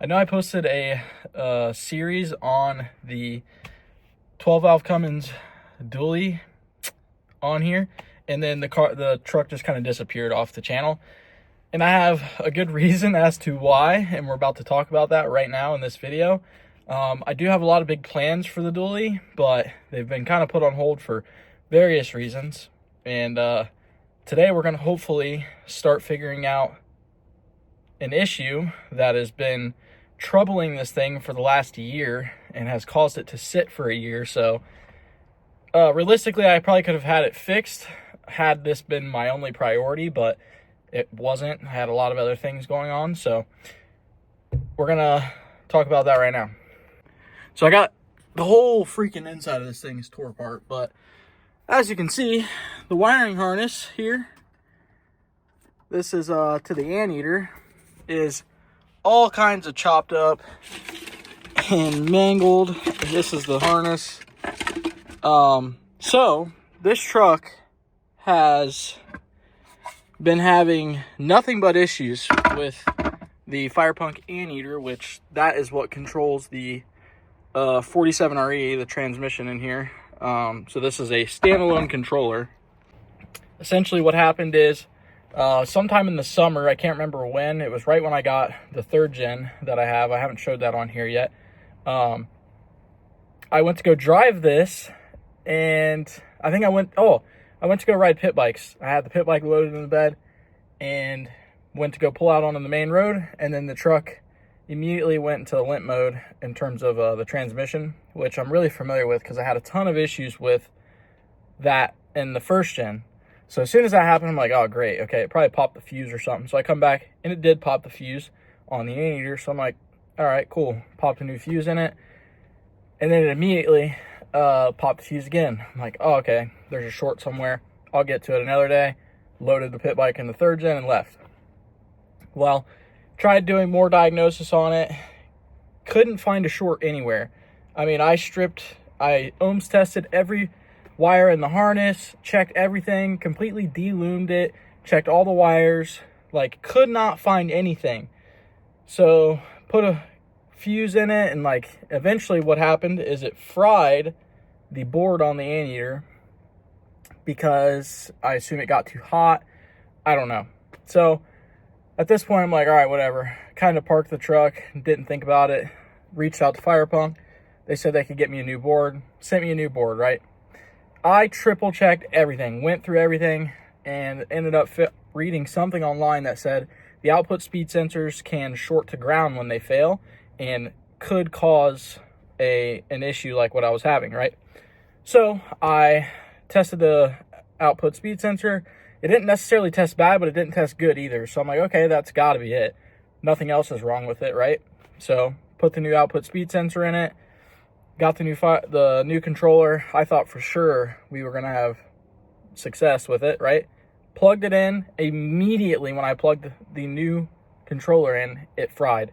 I know I posted a series on the 12 valve Cummins dually on here, and then the truck just kind of disappeared off the channel. And I have a good reason as to why, and we're about to talk about that right now in this video. I do have a lot of big plans for the dually, but they've been kind of put on hold for various reasons. And today we're going to hopefully start figuring out an issue that has been troubling this thing for the last year and has caused it to sit for a year. So realistically, I probably could have had it fixed had this been my only priority, but it wasn't. I had a lot of other things going on, so we're gonna talk about that right now. So I got the whole freaking inside of this thing is tore apart, but as you can see, the wiring harness here, this is to the anteater, is all kinds of chopped up and mangled. This is the harness. So this truck has been having nothing but issues with the Firepunk anteater, which that is what controls the 47RE, the transmission in here. So this is a standalone controller. Essentially what happened is sometime in the summer, I can't remember when, it was right when I got the 3rd gen that I have. I haven't showed that on here yet. I went to go drive this, and I think I went to go ride pit bikes. I had the pit bike loaded in the bed and went to go pull out onto the main road, and then the truck immediately went into limp mode in terms of the transmission, which I'm really familiar with because I had a ton of issues with that in the 1st gen. So as soon as that happened, I'm like, oh, great. Okay, it probably popped the fuse or something. So I come back, and it did pop the fuse on the anteater. So I'm like, all right, cool. Popped a new fuse in it. And then it immediately popped the fuse again. I'm like, oh, okay, there's a short somewhere. I'll get to it another day. Loaded the pit bike in the 3rd gen and left. Well, tried doing more diagnosis on it. Couldn't find a short anywhere. I mean, I ohms tested every wire in the harness, checked everything, completely de-loomed it, checked all the wires, like could not find anything. So put a fuse in it, and like eventually what happened is it fried the board on the anteater because I assume it got too hot. I don't know. So at this point, I'm like, all right, whatever. Kind of parked the truck, didn't think about it. Reached out to Firepunk. They said they could get me a new board. Sent me a new board, right? I triple checked everything, went through everything, and ended up reading something online that said the output speed sensors can short to ground when they fail and could cause an issue like what I was having, right? So I tested the output speed sensor. It didn't necessarily test bad, but it didn't test good either. So I'm like, okay, that's got to be it. Nothing else is wrong with it, right? So put the new output speed sensor in it. Got the new controller. I thought for sure we were going to have success with it, right? Plugged it in. Immediately when I plugged the new controller in, it fried.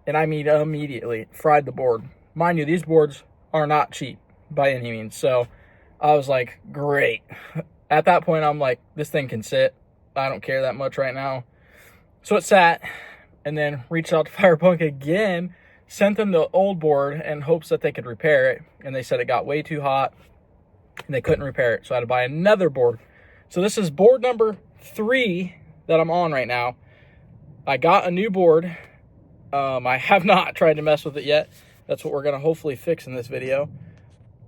And I mean immediately. Fried the board. Mind you, these boards are not cheap by any means. So I was like, great. At that point, I'm like, this thing can sit. I don't care that much right now. So it sat, and then reached out to Firepunk again, sent them the old board in hopes that they could repair it. And they said it got way too hot, and they couldn't repair it. So I had to buy another board. So this is board number 3 that I'm on right now. I got a new board. I have not tried to mess with it yet. That's what we're going to hopefully fix in this video.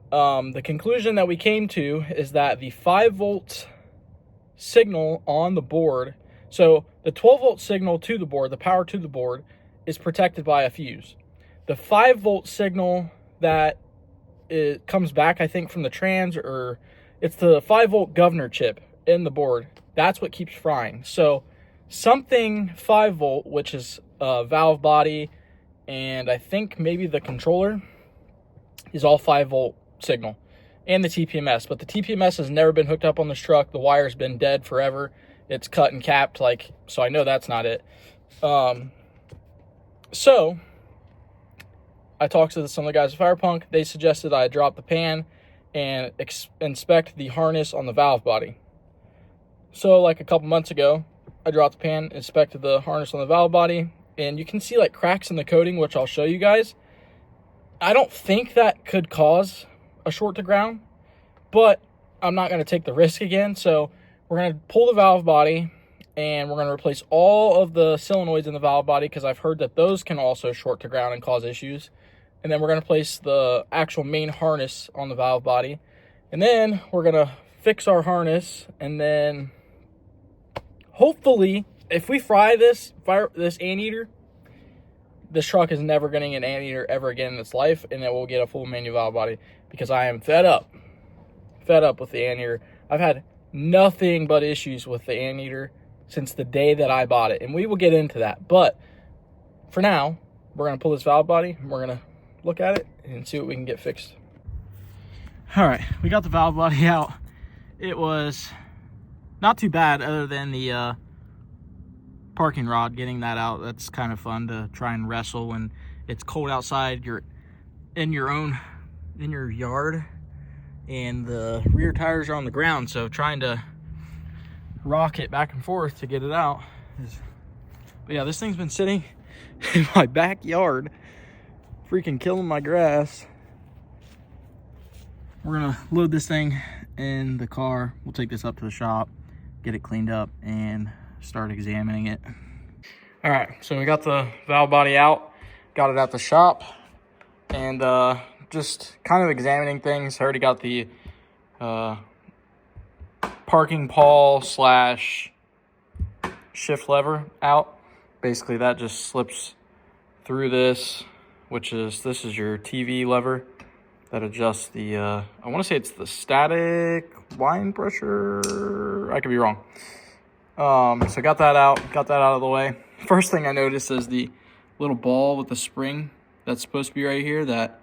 The conclusion that we came to is that the 5-volt signal on the board, so the 12-volt signal to the board, the power to the board, is protected by a fuse. The 5-volt signal that comes back, I think, from the trans, or it's the 5-volt governor chip in the board, that's what keeps frying. So something 5-volt, which is a valve body, and I think maybe the controller, is all 5-volt signal, and the TPMS. But the TPMS has never been hooked up on this truck. The wire's been dead forever. It's cut and capped, like, so I know that's not it. So I talked to some of the guys at Firepunk. They suggested I drop the pan and inspect the harness on the valve body. So like a couple months ago, I dropped the pan, inspected the harness on the valve body. and you can see like cracks in the coating, which I'll show you guys. I don't think that could cause a short to ground, but I'm not going to take the risk again. So we're going to pull the valve body, and we're going to replace all of the solenoids in the valve body, because I've heard that those can also short to ground and cause issues. And then we're going to place the actual main harness on the valve body. And then we're going to fix our harness, and then hopefully, if we fry this anteater, this truck is never getting an anteater ever again in its life, and it will get a full manual valve body, because I am fed up with the anteater. I've had nothing but issues with the anteater since the day that I bought it, and we will get into that. But for now, we're going to pull this valve body, and we're going to look at it and see what we can get fixed. All right, we got the valve body out. It was not too bad, other than the parking rod, getting that out. That's kind of fun to try and wrestle when it's cold outside. You're in your yard, and the rear tires are on the ground, so trying to rock it back and forth to get it out is... But yeah, this thing's been sitting in my backyard, freaking killing my grass. We're gonna load this thing in the car. We'll take this up to the shop, get it cleaned up, and start examining it. All right, so we got the valve body out, got it at the shop, and just kind of examining things. I already got the parking pawl slash shift lever out. Basically that just slips through this, this is your TV lever that adjusts the I want to say it's the static line pressure. I could be wrong. So got that out of the way. First thing I noticed is the little ball with the spring that's supposed to be right here that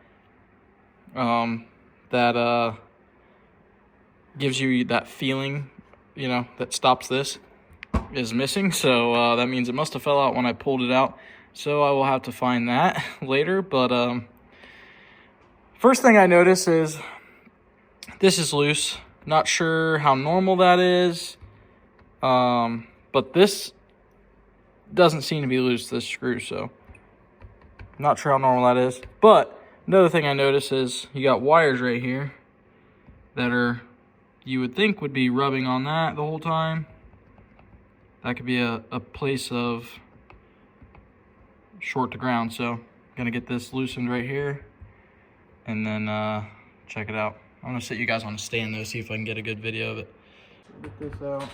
gives you that feeling, you know, that stops this, is missing. So that means it must have fell out when I pulled it out. So I will have to find that later. But first thing I notice is this is loose. Not sure how normal that is. But this doesn't seem to be loose, this screw, so not sure how normal that is. But another thing I notice is you got wires right here that are, you would think would be rubbing on that the whole time. That could be a place of short to ground. So I'm gonna get this loosened right here, and then check it out. I'm gonna sit you guys on a stand though, see if I can get a good video of it. Get this out.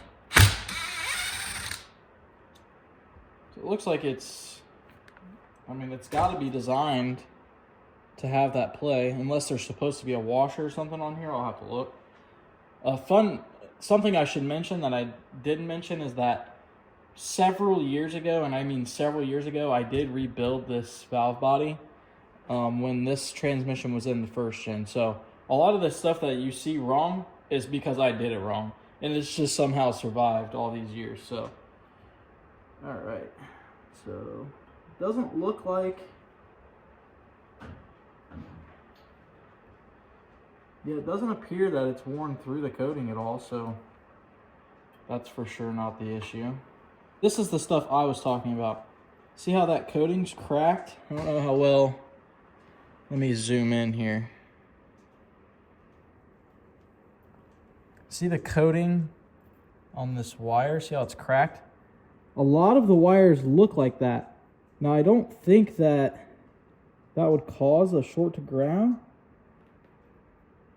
So it looks like it's, I mean, it's got to be designed to have that play, unless there's supposed to be a washer or something on here. I'll have to look. Something I should mention that I didn't mention is that several years ago, and I mean several years ago, I did rebuild this valve body when this transmission was in the first gen. So a lot of the stuff that you see wrong is because I did it wrong, and it's just somehow survived all these years. So all right, so it doesn't look like, yeah, it doesn't appear that it's worn through the coating at all, so that's for sure not the issue. This is the stuff I was talking about. See how that coating's cracked? I don't know how well. Let me zoom in here. See the coating on this wire? See how it's cracked? A lot of the wires look like that. Now, I don't think that would cause a short to ground,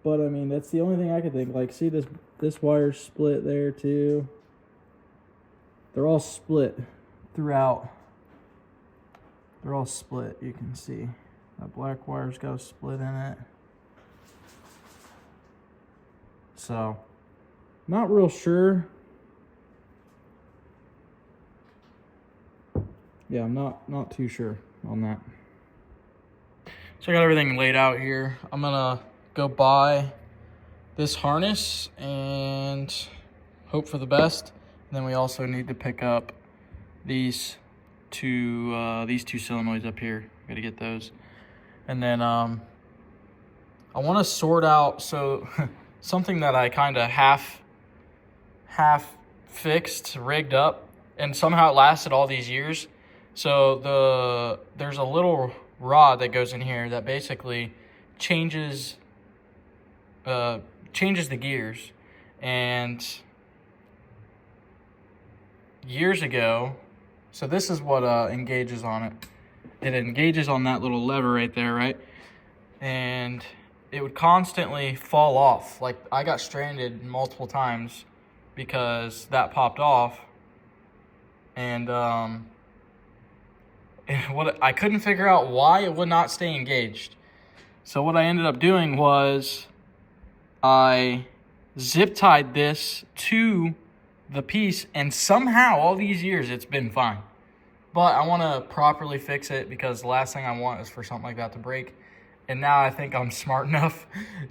but I mean, that's the only thing I could think. Like, see this wire's split there too. They're all split throughout. They're all split, you can see. That black wire's got a split in it. So, not real sure. Yeah, I'm not too sure on that. So I got everything laid out here. I'm gonna go buy this harness and hope for the best. And then we also need to pick up these two solenoids up here. Gotta get those. And then I want to sort out, so something that I kind of half fixed, rigged up, and somehow it lasted all these years. So there's a little rod that goes in here that basically changes the gears. And years ago, so this is what engages on it. It engages on that little lever right there, right? And it would constantly fall off. Like, I got stranded multiple times because that popped off. And what I couldn't figure out why it would not stay engaged. So what I ended up doing was I zip tied this to the piece, and somehow all these years it's been fine. But I want to properly fix it because the last thing I want is for something like that to break. And now I think I'm smart enough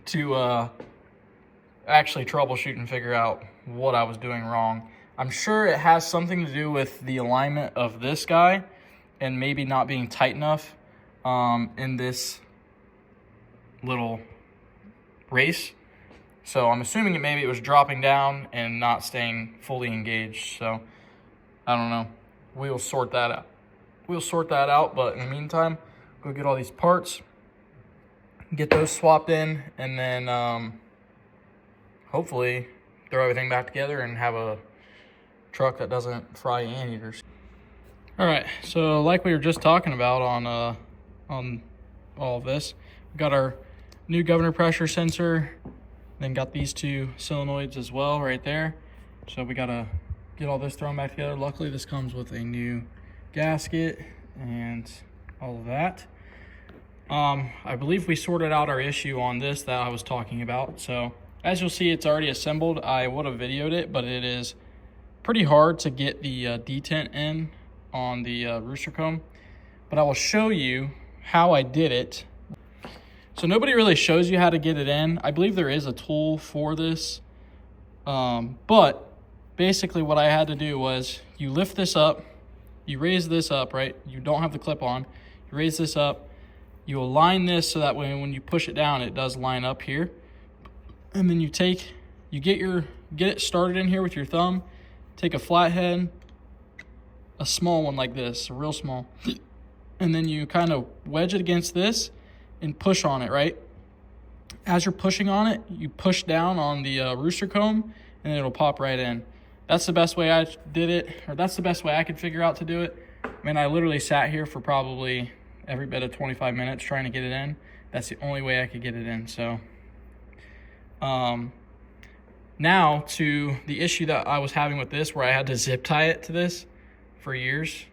to actually troubleshoot and figure out what I was doing wrong. I'm sure it has something to do with the alignment of this guy and maybe not being tight enough in this little race. So I'm assuming maybe it was dropping down and not staying fully engaged. So I don't know. We'll sort that out. But in the meantime, go get all these parts, get those swapped in, and then hopefully throw everything back together and have a truck that doesn't fry anteaters. All right, so like we were just talking about on all of this, we got our new governor pressure sensor, then got these two solenoids as well right there. So we gotta get all this thrown back together. Luckily, this comes with a new gasket and all of that. I believe we sorted out our issue on this that I was talking about. So as you'll see, it's already assembled. I would have videoed it, but it is pretty hard to get the detent in on the rooster comb. But I will show you how I did it. So nobody really shows you how to get it in. I believe there is a tool for this. But basically what I had to do was you lift this up, you raise this up, right? You don't have the clip on. You raise this up, you align this so that way when you push it down, it does line up here. And then you get it started in here with your thumb, take a flathead, a small one like this, real small, and then you kind of wedge it against this and push on it, right? As you're pushing on it, you push down on the rooster comb and it'll pop right in. That's the best way I did it, or that's the best way I could figure out to do it. I mean, I literally sat here for probably every bit of 25 minutes trying to get it in. That's the only way I could get it in. So now to the issue that I was having with this, where I had to zip tie it to this for years.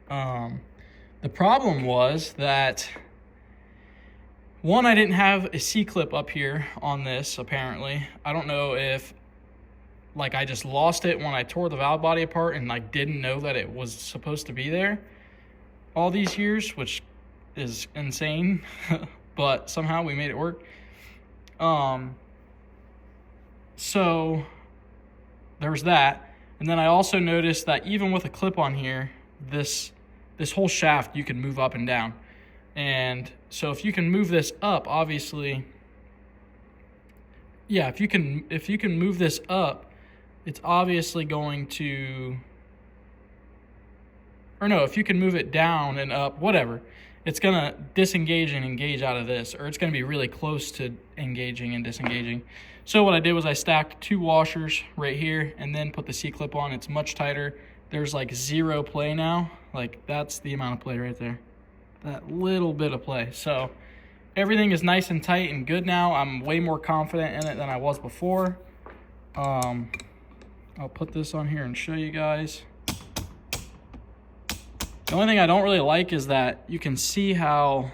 The problem was that, one, I didn't have a C-clip up here on this, apparently. I don't know if, like, I just lost it when I tore the valve body apart and, like, didn't know that it was supposed to be there all these years, which is insane. But somehow we made it work. So there was that. And then I also noticed that even with a clip on here, this whole shaft you can move up and down. And so if you can move this up, obviously, yeah, if you can move this up, it's obviously going to, or no, if you can move it down and up, whatever, it's gonna disengage and engage out of this, or it's gonna be really close to engaging and disengaging. So what I did was I stacked 2 washers right here and then put the C-clip on. It's much tighter. There's like 0 play now. Like, that's the amount of play right there. That little bit of play. So everything is nice and tight and good now. I'm way more confident in it than I was before. I'll put this on here and show you guys. The only thing I don't really like is that you can see how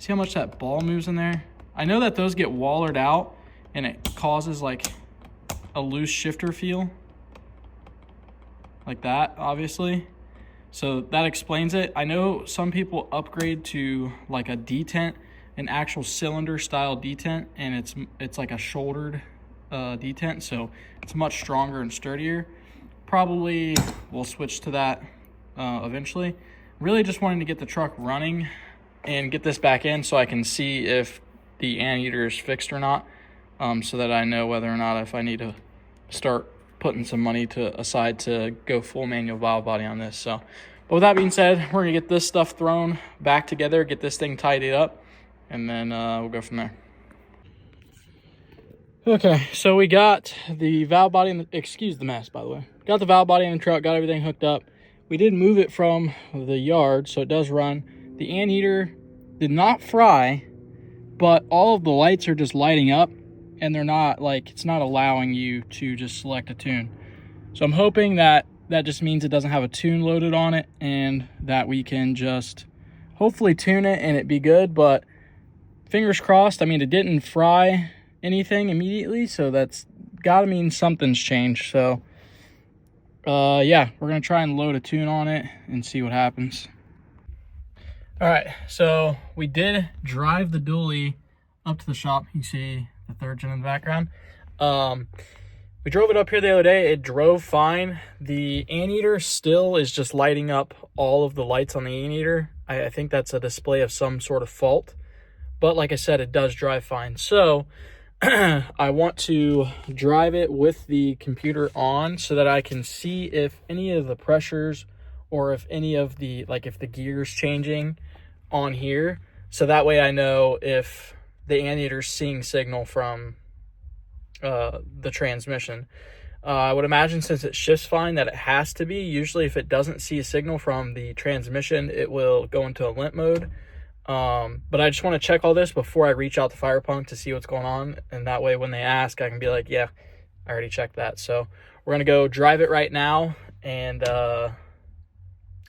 much that ball moves in there. I know that those get wallered out and it causes like a loose shifter feel. Like that, obviously. So that explains it. I know some people upgrade to like a detent, an actual cylinder style detent, and it's like a shouldered detent, so it's much stronger and sturdier. Probably we'll switch to that eventually. Really just wanting to get the truck running and get this back in so I can see if the anteater is fixed or not, so that I know whether or not if I need to start putting some money aside to go full manual valve body on this. So But with that being said, we're gonna get this stuff thrown back together, get this thing tidied up, and then we'll go from there. Okay, so we got the valve body, and excuse the mess, by the way. Got the valve body in the truck, got everything hooked up. We did move it from the yard, so it does run. The anteater did not fry, but all of the lights are just lighting up, and they're not, like, it's not allowing you to just select a tune. So I'm hoping that that just means it doesn't have a tune loaded on it, and that we can just hopefully tune it and it be good. But fingers crossed. I mean, it didn't fry anything immediately, so that's gotta mean something's changed. So yeah, we're gonna try and load a tune on it and see what happens. All right, so we did drive the dually up to the shop. You see the third gen in the background. We drove it up here the other day. It drove fine. The anteater still is just lighting up all of the lights on the anteater. I think that's a display of some sort of fault. But like I said, it does drive fine. So I want to drive it with the computer on so that I can see if any of the pressures or if any of the, like if the gear's changing on here. So that way I know if the anteater's seeing signal from the transmission. I would imagine since it shifts fine that it has to be. Usually if it doesn't see a signal from the transmission, it will go into a limp mode. But I just want to check all this before I reach out to Firepunk to see what's going on. And that way when they ask, I can be like, yeah, I already checked that. So we're going to go drive it right now and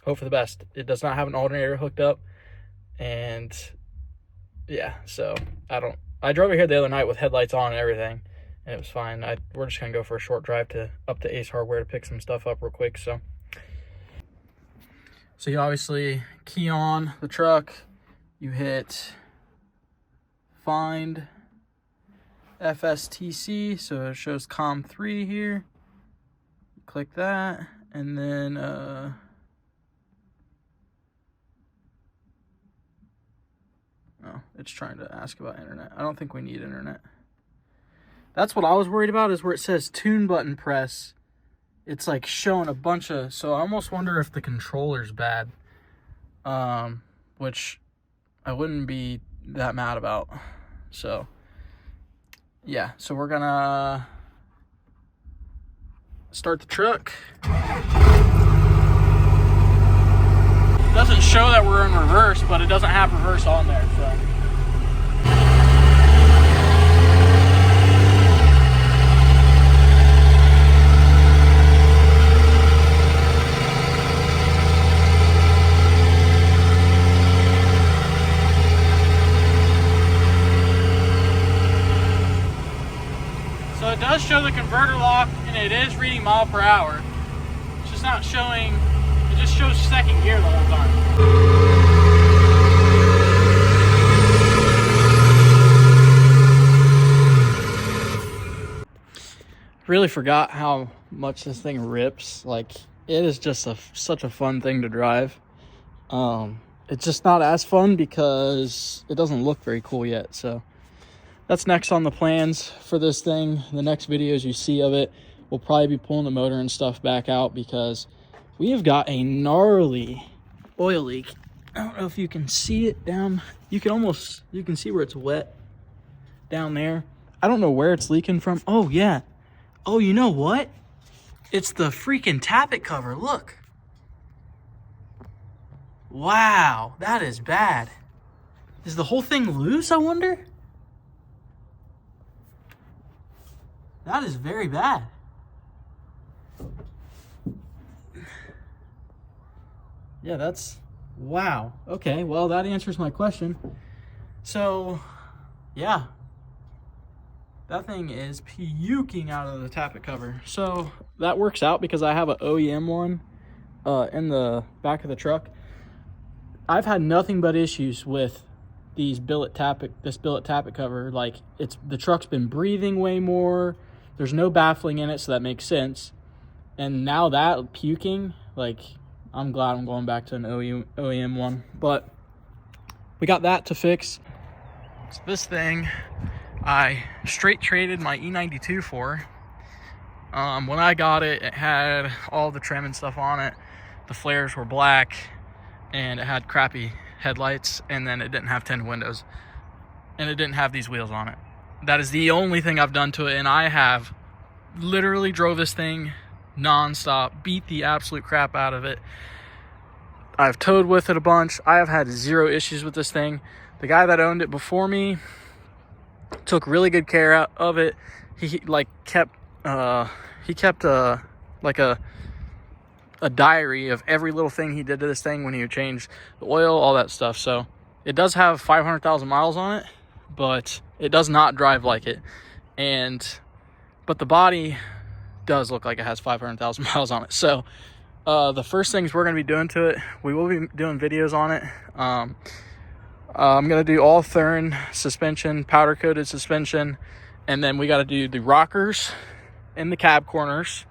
hope for the best. It does not have an alternator hooked up. And yeah, so I drove it here the other night with headlights on and everything, and it was fine. We're just going to go for a short drive up to Ace Hardware to pick some stuff up real quick. So you obviously key on the truck. You hit find FSTC, so it shows COM3 here. Click that, and then oh, it's trying to ask about internet. I don't think we need internet. That's what I was worried about, is where it says tune button press. It's like showing a bunch of, so I almost wonder if the controller's bad, which I wouldn't be that mad about. So yeah, so we're gonna start the truck. It doesn't show that we're in reverse, but it doesn't have reverse on there, so. So it does show the converter lock, and it is reading mile per hour. It's just not showing, it just shows second gear the whole time. Really forgot how much this thing rips. Like, it is just such a fun thing to drive. It's just not as fun because it doesn't look very cool yet. So that's next on the plans for this thing. The next videos you see of it, we'll probably be pulling the motor and stuff back out because we have got a gnarly oil leak. I don't know if you can see it down. You can see where it's wet down there. I don't know where it's leaking from. Oh yeah. Oh, you know what? It's the freaking tappet cover. Look. Wow, that is bad. Is the whole thing loose, I wonder? That is very bad. Yeah, that's, wow. Okay, well, that answers my question. So, yeah. That thing is puking out of the tappet cover. So, that works out because I have an OEM one in the back of the truck. I've had nothing but issues with this billet tappet cover. Like, the truck's been breathing way more. There's no baffling in it, so that makes sense. And now that puking, like, I'm glad I'm going back to an OEM one. But we got that to fix. So this thing, I straight traded my E92 for. When I got it, it had all the trim and stuff on it. the flares were black and it had crappy headlights, and then it didn't have tinted windows, and it didn't have these wheels on it. That is the only thing I've done to it, and I have literally drove this thing non-stop, beat the absolute crap out of it. I've towed with it a bunch. I have had zero issues with this thing. The guy that owned it before me took really good care of it. He kept a diary of every little thing he did to this thing when he would change the oil, all that stuff. So it does have 500,000 miles on it, but it does not drive like it. But the body does look like it has 500,000 miles on it. So the first things we're going to be doing to it, we will be doing videos on it. I'm going to do all Thurin suspension, powder coated suspension, and then we got to do the rockers and the cab corners.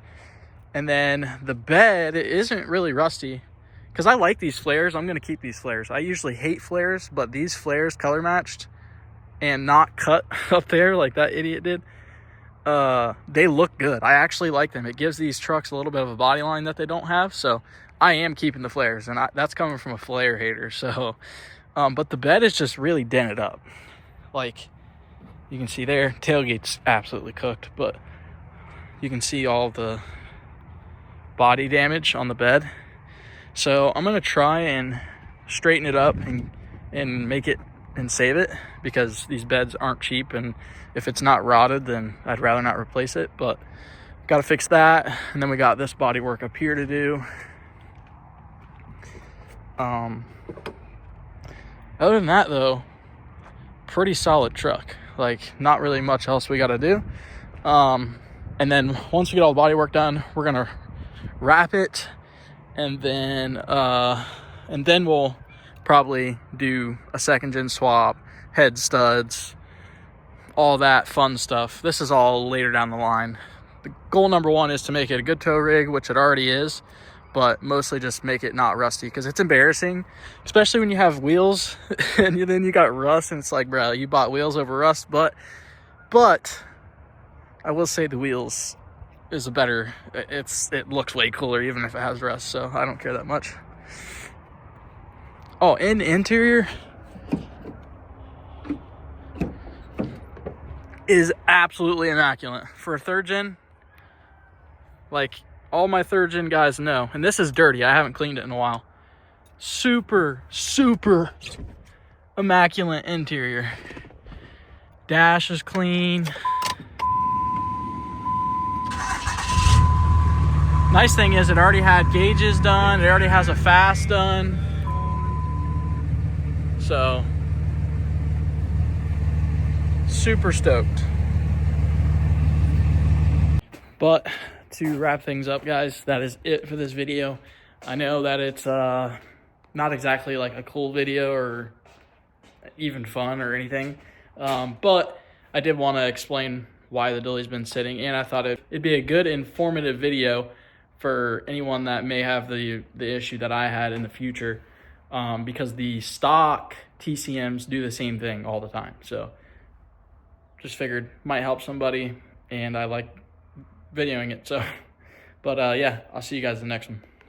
And then the bed isn't really rusty because I like these flares. I'm going to keep these flares. I usually hate flares, but these flares color matched and not cut up there like that idiot did. They look good. I actually like them. It gives these trucks a little bit of a body line that they don't have. So I am keeping the flares, and that's coming from a flare hater. So, but the bed is just really dented up. Like you can see there, tailgate's absolutely cooked, but you can see all the body damage on the bed. So I'm gonna try and straighten it up and make it and save it, because these beds aren't cheap, and if it's not rotted, then I'd rather not replace it. But got to fix that, and then we got this body work up here to do. Other than that though, pretty solid truck. Like not really much else we got to do. And then once we get all the body work done, we're gonna wrap it, and then we'll probably do a second gen swap, head studs, all that fun stuff. This is all later down the line. The goal number one is to make it a good tow rig, which it already is, but mostly just make it not rusty, because it's embarrassing, especially when you have wheels and then you got rust, and it's like, bro, you bought wheels over rust. But I will say the wheels is it looks way cooler even if it has rust, so I don't care that much. Oh, in the interior is absolutely immaculate for a third gen. Like all my third gen guys know, and this is dirty, I haven't cleaned it in a while. Super immaculate interior. Dash is clean. Nice thing is it already had gauges done, it already has a fast done. So super stoked. But to wrap things up, guys, that is it for this video. I know that it's not exactly like a cool video or even fun or anything, but I did want to explain why the dually's been sitting, and I thought it'd be a good informative video for anyone that may have the issue that I had in the future, because the stock TCMs do the same thing all the time. So just figured might help somebody, and I like videoing it. So, but yeah, I'll see you guys in the next one.